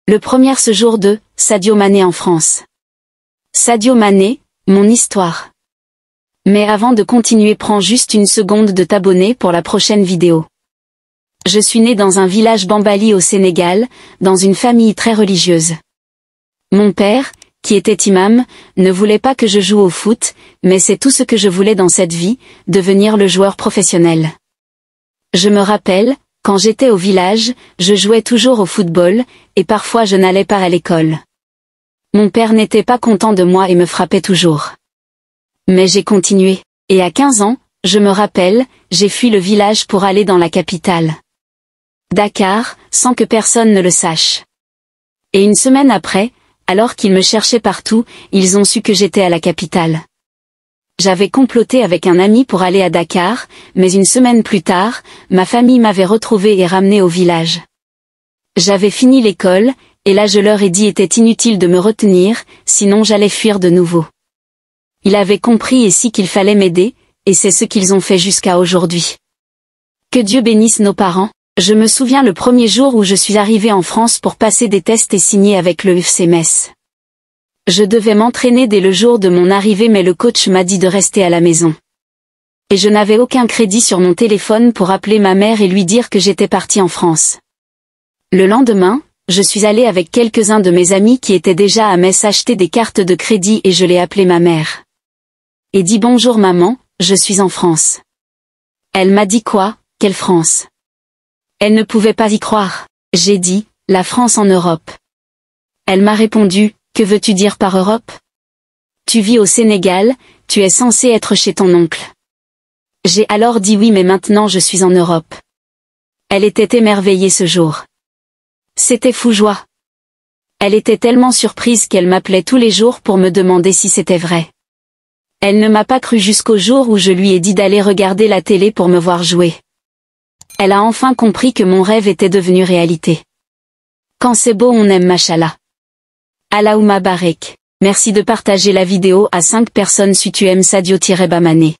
Le premier séjour de Sadio Mané en France. Sadio Mané, mon histoire. Mais avant de continuer, prends juste une seconde de t'abonner pour la prochaine vidéo. Je suis né dans un village Bambali au Sénégal, dans une famille très religieuse. Mon père, qui était imam, ne voulait pas que je joue au foot, mais c'est tout ce que je voulais dans cette vie, devenir le joueur professionnel. Je me rappelle, quand j'étais au village, je jouais toujours au football, et parfois je n'allais pas à l'école. Mon père n'était pas content de moi et me frappait toujours. Mais j'ai continué, et à 15 ans, je me rappelle, j'ai fui le village pour aller dans la capitale. Dakar, sans que personne ne le sache. Et une semaine après, alors qu'ils me cherchaient partout, ils ont su que j'étais à la capitale. J'avais comploté avec un ami pour aller à Dakar, mais une semaine plus tard, ma famille m'avait retrouvé et ramené au village. J'avais fini l'école, et là je leur ai dit était inutile de me retenir, sinon j'allais fuir de nouveau. Ils avaient compris ici qu'il fallait m'aider, et c'est ce qu'ils ont fait jusqu'à aujourd'hui. Que Dieu bénisse nos parents. Je me souviens le premier jour où je suis arrivé en France pour passer des tests et signer avec le FC Metz. Je devais m'entraîner dès le jour de mon arrivée, mais le coach m'a dit de rester à la maison. Et je n'avais aucun crédit sur mon téléphone pour appeler ma mère et lui dire que j'étais parti en France. Le lendemain, je suis allé avec quelques-uns de mes amis qui étaient déjà à Metz acheter des cartes de crédit et je l'ai appelé ma mère. Et dit bonjour maman, je suis en France. Elle m'a dit quoi, quelle France? Elle ne pouvait pas y croire. J'ai dit, la France en Europe. Elle m'a répondu, que veux-tu dire par Europe? Tu vis au Sénégal, tu es censé être chez ton oncle. J'ai alors dit oui, mais maintenant je suis en Europe. Elle était émerveillée ce jour. C'était fou joie. Elle était tellement surprise qu'elle m'appelait tous les jours pour me demander si c'était vrai. Elle ne m'a pas cru jusqu'au jour où je lui ai dit d'aller regarder la télé pour me voir jouer. Elle a enfin compris que mon rêve était devenu réalité. Quand c'est beau on aime, machallah. Allahumma barik. Merci de partager la vidéo à 5 personnes si tu aimes Sadio Mané.